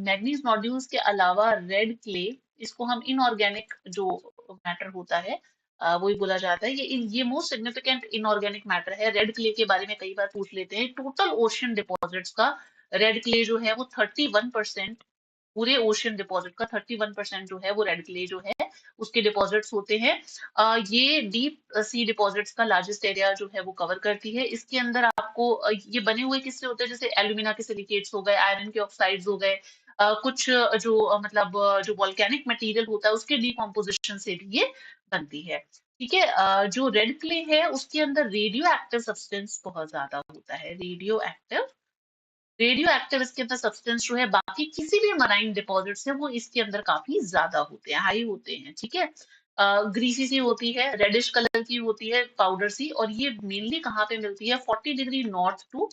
मैग्नीज नोड्यूल्स के अलावा रेड क्ले, इसको हम इनऑर्गेनिक जो मैटर होता है वही बोला जाता है। ये मोस्ट सिग्निफिकेंट इनऑर्गेनिक मैटर है। रेड क्ले के बारे में कई बार पूछ लेते हैं। टोटल ओशन डिपॉजिट्स का रेड क्ले जो है वो 31%, पूरे ओशन डिपॉजिट का 31% जो है वो रेड क्ले जो है उसके डिपॉजिट्स होते हैं। ये डीप सी डिपॉजिट्स का लार्जेस्ट एरिया जो है वो कवर करती है। इसके अंदर आपको ये बने हुए किससे होते हैं, जैसे एल्यूमिना के सिलिकेट्स हो गए, आयरन के ऑक्साइड्स हो गए, कुछ जो मतलब जो वॉल्केनिक मटेरियल होता है उसके डिकम्पोजिशन से भी ये बनती है, ठीक है। जो रेड क्ले है उसके अंदर रेडियो एक्टिव सब्सटेंस बहुत ज्यादा होता है। रेडियो एक्टिव इसके अंदर सब्सटेंस जो है बाकी किसी भी मराइन डिपॉजिट से वो इसके अंदर काफी ज्यादा होते हैं, हाई होते हैं, ठीक है। ग्रीसी सी होती है, रेडिश कलर की होती है, पाउडर सी। और ये मेनली कहाँ पे मिलती है, 40 degree north to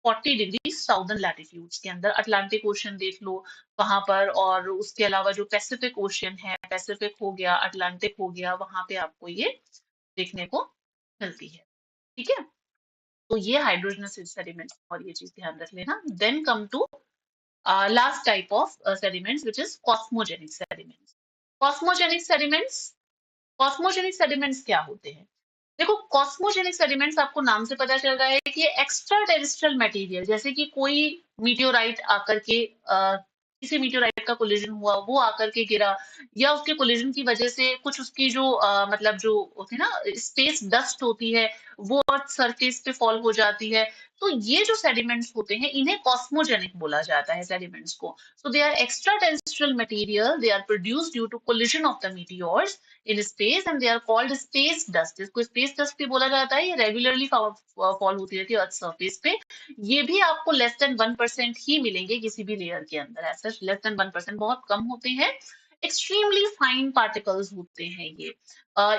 40 degree southern latitudes के अंदर। अटलांटिक ओशन देख लो वहां पर, और उसके अलावा जो पैसिफिक ओशन है, पैसिफिक हो गया, अटलांटिक हो गया, वहां पे आपको ये देखने को मिलती है, ठीक है। तो ये हाइड्रोजनस सेडिमेंट, और ये चीज ध्यान रख लेना। Then come to last type of sediments which is cosmogenic sediments. Cosmogenic sediments, cosmogenic sediments क्या होते हैं? देखो कॉस्मोजेनिक सेडिमेंट्स आपको नाम से पता चल रहा है कि ये एक्स्ट्रा टेरेस्ट्रियल मटेरियल, जैसे कि कोई मीटियोराइट आकर के किसी मीटियोराइट का कोलिजन हुआ, वो आकर के गिरा, या उसके कोलिजन की वजह से कुछ उसकी जो मतलब जो होती है ना स्पेस डस्ट होती है, वो अर्थ सरफेस पे फॉल हो जाती है। तो ये जो सेडिमेंट्स होते हैं इन्हें कॉस्मोजेनिक बोला जाता है सेडिमेंट्स को। So they are extra terrestrial material, they are produced due to collision of the meteors in space and they are called space dust. इसको स्पेस डस्ट भी बोला जाता है। ये रेगुलरली फॉल होती रहती है अर्थ सरफेस पे। ये भी आपको लेस देन 1% ही मिलेंगे किसी भी लेयर के अंदर, ऐसा लेस देन 1%, बहुत कम होते हैं। एक्सट्रीमली फाइन पार्टिकल्स होते हैं ये।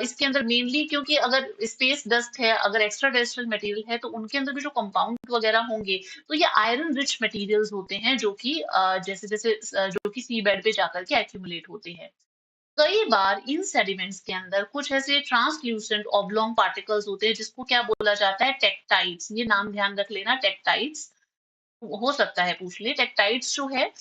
इसके अंदर मेनली क्योंकि अगर स्पेस डस्ट है, अगर एक्स्ट्रा टेरेस्ट्रियल मटेरियल है, तो उनके अंदर भी जो कंपाउंड वगैरह होंगे, तो ये आयरन रिच मटेरियल्स होते हैं, जो कि जैसे जैसे जो कि सी बेड पे जाकर के एक्यूमुलेट होते हैं। कई बार इन सेडिमेंट्स के अंदर कुछ ऐसे ट्रांसल्यूसेंट ऑब्लोंग पार्टिकल्स होते हैं, जिसको क्या बोला जाता है, टेक्टाइट्स। ये नाम ध्यान रख लेना, टेक्टाइट्स। हो सकता है पूछ ले। टेक्टाइट्स जो है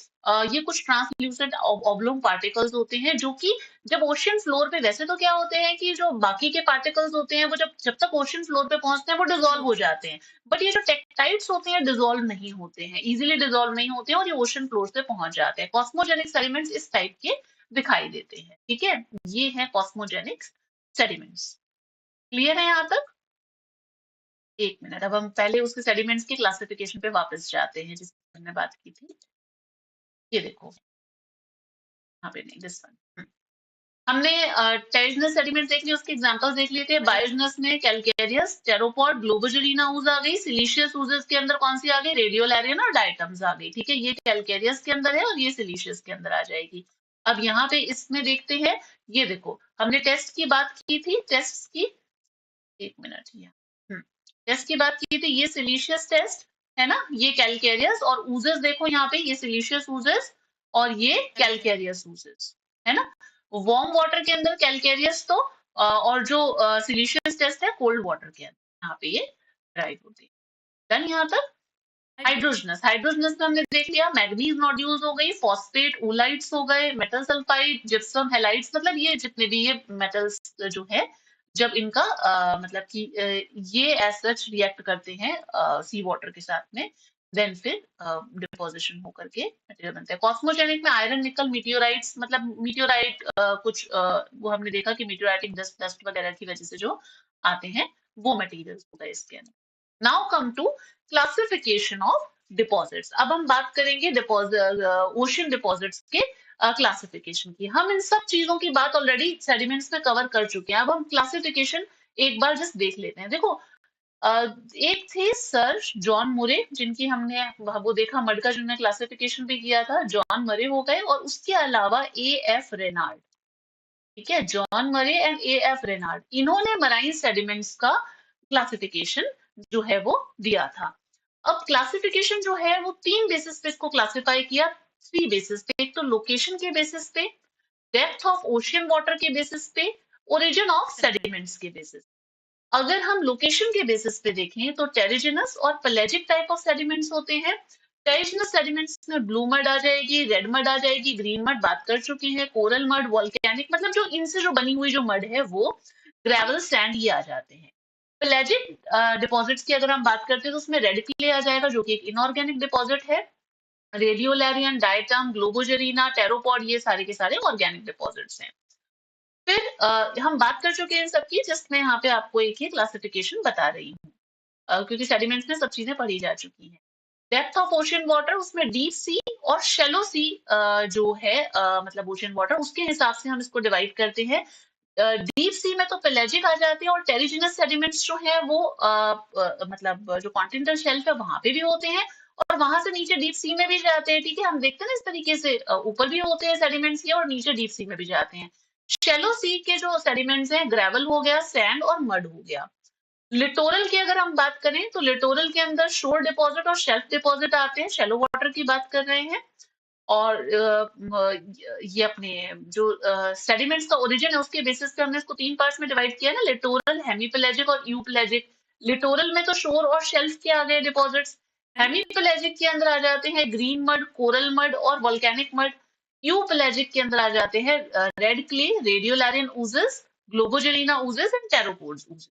ये कुछ ट्रांसल्यूसेंट ऑब्लोंग पार्टिकल्स होते हैं, जो कि जब ओशियन फ्लोर पे, वैसे तो क्या होते हैं कि जो बाकी के पार्टिकल्स होते हैं वो जब जब तक ओशियन फ्लोर पे पहुंचते हैं वो डिसॉल्व हो जाते हैं। बट ये जो टेक्टाइट्स होते हैं डिसॉल्व नहीं होते हैं, इजीली डिसॉल्व नहीं होते हैं, और ये ओशियन फ्लोर पे पहुंच जाते हैं। कॉस्मोजेनिक सेडिमेंट्स इस टाइप के दिखाई देते हैं। ठीक है, ये है कॉस्मोजेनिक सेडिमेंट्स। क्लियर है यहाँ तक? एक मिनट, अब हम पहले उसके सेडिमेंट्स की क्लासिफिकेशन पे वापस जाते हैं जिसकी हमने बात की थी। ये देखो, यहाँ पे नहीं, दिस वन। हमने टेरिजिनस सेडिमेंट्स देख लिए, उसके एग्जांपल्स देख लिए थे। बायोजिनस में कैलकेरियस, टेरोपॉड, ग्लोबोजुलिना ooze आ गई। सिलिशियस ooze के अंदर कौन सी आ गई, रेडियोलैरियन और डायटम्स आ गई। ठीक है, ये कैलकेरियस के अंदर है और ये सिलिशियस के अंदर आ जाएगी। अब यहाँ पे इसमें देखते हैं, ये देखो हमने टेस्ट की बात की थी, टेस्ट की, एक मिनट यहाँ, टेस्ट की बात की थी, ये सिलिशियस टेस्ट है ना, ये कैलकेरियस, और ऊजेस देखो यहाँ पे, ये सिलिशियस ऊजेस और ये कैलकेरियस ऊजेस, है ना। वार्म वाटर के अंदर कैलकेरियस, तो और जो सिलिशियस टेस्ट है कोल्ड वाटर के अंदर, यहाँ पे ये ड्राई होती है। डन यहाँ तक। हाइड्रोजनस, हाइड्रोजनस में हमने देख लिया, मैग्नीज नोड्यूल्स हो गई, फॉस्फेट ओलाइट्स हो गए, मेटल सल्फाइड, जिप्सम हेलाइट्स, मतलब ये जितने भी ये मेटल्स जो है, जब इनका मतलब कि ये एज सच रिएक्ट करते हैं सी वाटर के साथ में, देन फिर डिपोजिशन होकर के मटेरियल बनता है। कॉस्मोजेनिक में आयरन निकल मीटियोराइट्स, मतलब मीटियोराइट कुछ वो हमने देखा कि मीटियोराइटिक डस्ट डस्ट वगैरह की वजह से जो आते हैं, वो मटेरियल्स होगा इसके अंदर। Now come to classification of deposits. अब हम बात करेंगे ओशियन डिपॉजिट्स के क्लासिफिकेशन की। हम इन सब चीजों की बात ऑलरेडी सेडिमेंट्स में कवर कर चुके हैं। अब हम क्लासिफिकेशन एक बार जस्ट देख लेते हैं। देखो एक थे सर जॉन मुरे, जिनकी हमने वो देखा, मड का जिन्होंने क्लासिफिकेशन भी किया था, जॉन मरे हो गए, और उसके अलावा ए एफ रेनाल्ड। ठीक है, जॉन मरे एंड ए एफ रेनाल्ड, इन्होंने मराइन सेडिमेंट्स का क्लासिफिकेशन जो है वो दिया था। अब क्लासिफिकेशन जो है वो तीन बेसिस पे इसको क्लासिफाई किया, थ्री बेसिस पे। एक तो लोकेशन के बेसिस पे, डेप्थ ऑफ ओशियन वाटर के बेसिस पे, ओरिजिन ऑफ सेडिमेंट्स के बेसिस। अगर हम लोकेशन के बेसिस पे देखें तो टेरिजिनस और पेलेजिक टाइप ऑफ सेडिमेंट्स होते हैं। टेरिजिनस सेडिमेंट्स में ब्लू मड आ जाएगी, रेड मड आ जाएगी, ग्रीन मड बात कर चुके हैं, कोरल मड, वॉल्केनिक, मतलब जो इनसे जो बनी हुई जो मड है वो ग्रेवल सैंड ये आ जाते हैं। पेलेजिक डिपॉजिट्स की अगर हम बात करते हैं तो उसमें रेड क्ले आ जाएगा, जो कि एक इनऑर्गेनिक डिपॉजिट है। रेडियोलैरियन, डायटम, ग्लोबोजेरिना, टेरोपॉड, ये सारे के सारे ऑर्गेनिक डिपॉजिट्स हैं। फिर हम बात कर चुके हैं इन सबकी, जस्ट मैं यहाँ पे आपको एक ही क्लासिफिकेशन बता रही हूँ, क्योंकि सेडिमेंट्स में सब चीजें पढ़ी जा चुकी हैं। डेप्थ ऑफ ओशियन वाटर, उसमें डीप सी और शेलो सी जो है मतलब ओशियन वाटर, उसके हिसाब से हम इसको डिवाइड करते हैं। डीप सी में तो पेलेजिक आ जाते हैं, और टेरिजिनस सेडिमेंट्स जो है वो मतलब जो कॉन्टिनेंटल शेल्फ है वहां पे भी होते हैं, और वहां से नीचे डीप सी में भी जाते हैं। ठीक है, हम देखते हैं ना इस तरीके से, ऊपर भी होते हैं सेडिमेंट्स के और नीचे डीप सी में भी जाते हैं। शेलो सी के जो सेडिमेंट्स हैं, ग्रेवल हो गया, सैंड और मड हो गया। लिटोरल की अगर हम बात करें तो लिटोरल के अंदर शोर डिपॉजिट और शेल्फ डिपॉजिट आते हैं, शैलो वाटर की बात कर रहे हैं। और ये अपने जो सेडिमेंट्स का ओरिजिन है उसके बेसिस पे हमने इसको तीन पार्ट्स में डिवाइड किया है ना, लिटोरल, हेमीपेलेजिक और यूपेलेजिक। लिटोरल में तो शोर और शेल्फ के आ गए डिपॉजिट्स। हेमीपेलेजिक के अंदर आ जाते हैं ग्रीन मड, कोरल मड और वोल्केनिक मड। यूपेलेजिक के अंदर आ जाते हैं red clay, radiolarian ooze, globigerina ooze and pteropods ooze।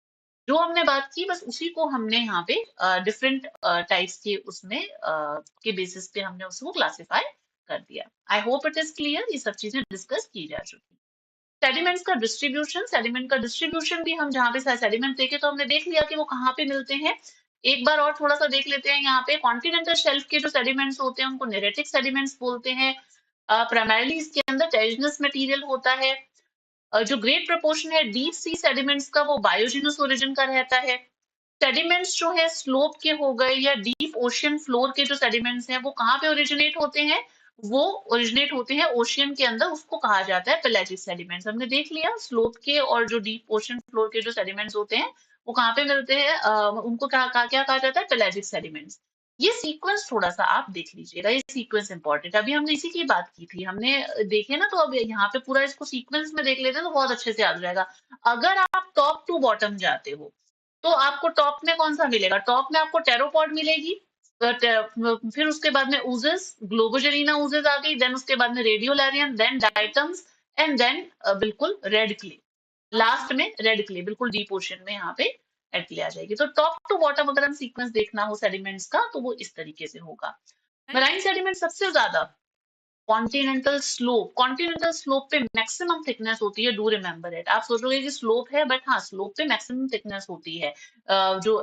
जो हमने बात की बस उसी को हमने यहाँ पे डिफरेंट टाइप्स के उसमें के बेसिस पे हमने उसको क्लासिफाई कर दिया। I hope it is clear, ये सब चीजें डिस्कस की जा चुकी। सेडिमेंट्स का डिस्ट्रीब्यूशन, सेडिमेंट का डिस्ट्रीब्यूशन भी हम जहाँ पे सेडिमेंट देखे तो हमने देख लिया कि वो कहाँ पे मिलते हैं। एक बार और थोड़ा सा देख लेते हैं। यहाँ पे कॉन्टिनेंटल शेल्फ के जो सेडिमेंट्स होते हैं उनको नेरेटिक सेडिमेंट्स बोलते हैं। प्राइमरली इसके अंदर टेरिजिनस मटेरियल होता है। जो ग्रेट प्रोपोर्शन है डीप सी सेडिमेंट्स का वो बायोजिनस ओरिजिन का रहता है। सेडिमेंट्स जो है स्लोप के हो गए या डीप ओशियन फ्लोर के जो सेडिमेंट्स हैं वो कहाँ पे ओरिजिनेट होते हैं, वो ओरिजिनेट होते हैं ओशियन के अंदर, उसको कहा जाता है पेलाजिक सेडिमेंट्स। हमने देख लिया स्लोप के और जो डीप ओशियन फ्लोर के जो सेडिमेंट्स होते हैं वो कहाँ पे मिलते हैं, उनको क्या कहा जाता है, पेलाजिक सेडिमेंट्स। ये सीक्वेंस थोड़ा सा आप देख लीजिएगा, ये सीक्वेंस इंपॉर्टेंट। अभी हमने इसी की बात की थी, हमने देखे ना, तो अब यहाँ पे पूरा इसको सीक्वेंस में देख लेते हैं तो बहुत अच्छे से याद हो जाएगा। अगर आप टॉप टू बॉटम जाते हो तो आपको टॉप में कौन सा मिलेगा, टॉप में आपको टेरोपॉड मिलेगी। फिर उसके बाद में ऊजेस, ग्लोबोजेरिना ऊजेस आ गई, देन उसके बाद में रेडियोलैरियम, देन डाइटम्स, एंड देन बिल्कुल रेड क्ले। लास्ट में रेड क्ले बिल्कुल डीप ओशन में यहाँ पे रेड क्ले आ जाएगी। तो टॉप टू बॉटम अगर हम सीक्वेंस देखना हो सेडिमेंट्स का तो वो इस तरीके से होगा। मराइन सेडिमेंट सबसे ज्यादा कॉन्टिनेंटल स्लोप पे मैक्सिमम थिकनेस होती है। Do remember it. आप सोचोगे कि स्लोप है, बट हाँ, स्लोप पे मैक्सिमम थिकनेस होती है। जो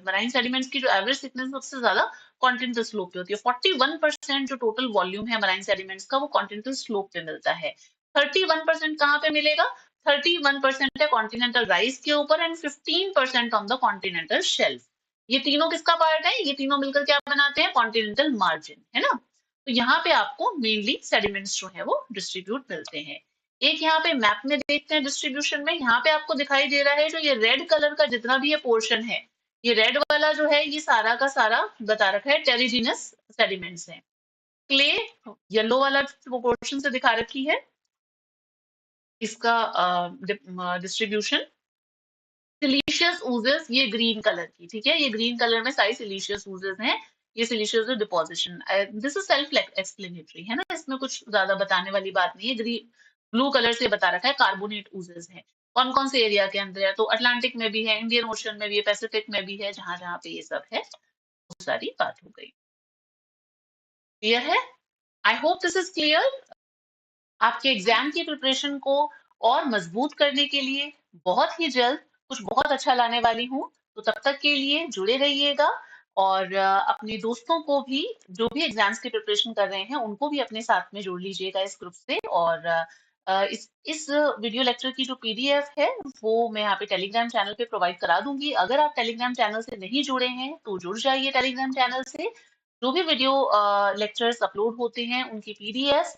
मराइन सेडिमेंट्स की जो एवरेज थिकनेस सबसे ज्यादा कॉन्टिनेंटल स्लोप पे होती है। 41% जो टोटल वॉल्यूम है मराइन सेडिमेंट्स का वो कॉन्टिनेंटल स्लोप पे मिलता है। 31% कहाँ पे मिलेगा, 31% है कॉन्टिनेंटल राइज के ऊपर, and 15% on the continental shelf. ये तीनों किसका पार्ट है, ये तीनों मिलकर क्या बनाते हैं, कॉन्टिनेंटल मार्जिन, है ना। तो यहाँ पे आपको मेनली सेडिमेंट्स जो है वो डिस्ट्रीब्यूट मिलते हैं। एक यहाँ पे मैप में देखते हैं डिस्ट्रीब्यूशन में, यहाँ पे आपको दिखाई दे रहा है जो ये रेड कलर का जितना भी ये पोर्शन है, ये रेड वाला जो है ये सारा का सारा बता रखा है टेरिजिनस सेडिमेंट्स है। क्ले येलो वाला पोर्शन से दिखा रखी है इसका डिस्ट्रीब्यूशन। सिलीशियस ऊजेस ये ग्रीन कलर की, ठीक है, ये ग्रीन कलर में सारी सिलीशियस ऊजेस हैं। ये siliceous deposition, this is self explanatory, है ना, इसमें कुछ ज्यादा बताने वाली बात नहीं है। ग्रीन ब्लू कलर से बता रखा है कार्बोनेट ऊजेस है। कौन कौन से एरिया के अंदर है, तो अटलांटिक में भी है, इंडियन ओशन में भी है, पैसिफिक में भी है, जहां जहां पे ये सब है वो सारी बात हो गई। क्लियर है? I hope this is clear. आपके एग्जाम की प्रिपरेशन को और मजबूत करने के लिए बहुत ही जल्द कुछ बहुत अच्छा लाने वाली हूँ। तो तब तक के लिए जुड़े रहिएगा, और अपने दोस्तों को भी जो भी एग्जाम्स की प्रिपरेशन कर रहे हैं उनको भी अपने साथ में जोड़ लीजिएगा इस ग्रुप से। और इस वीडियो लेक्चर की जो पीडीएफ है वो मैं यहाँ पे टेलीग्राम चैनल पे प्रोवाइड करा दूंगी। अगर आप टेलीग्राम चैनल से नहीं जुड़े हैं तो जुड़ जाइए टेलीग्राम चैनल से। जो भी वीडियो लेक्चर्स अपलोड होते हैं उनकी पीडीएफ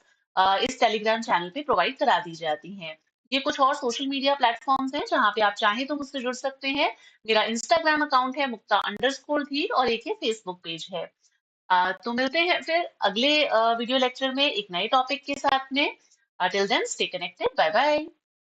इस टेलीग्राम चैनल पे प्रोवाइड करा दी जाती हैं। ये कुछ और सोशल मीडिया प्लेटफॉर्म्स हैं जहां पे आप चाहें तो मुझसे जुड़ सकते हैं। मेरा इंस्टाग्राम अकाउंट है मुक्ता_धीर, और एक फेसबुक पेज है। तो मिलते हैं फिर अगले वीडियो लेक्चर में एक नए टॉपिक के साथ में। Till then stay connected, bye bye.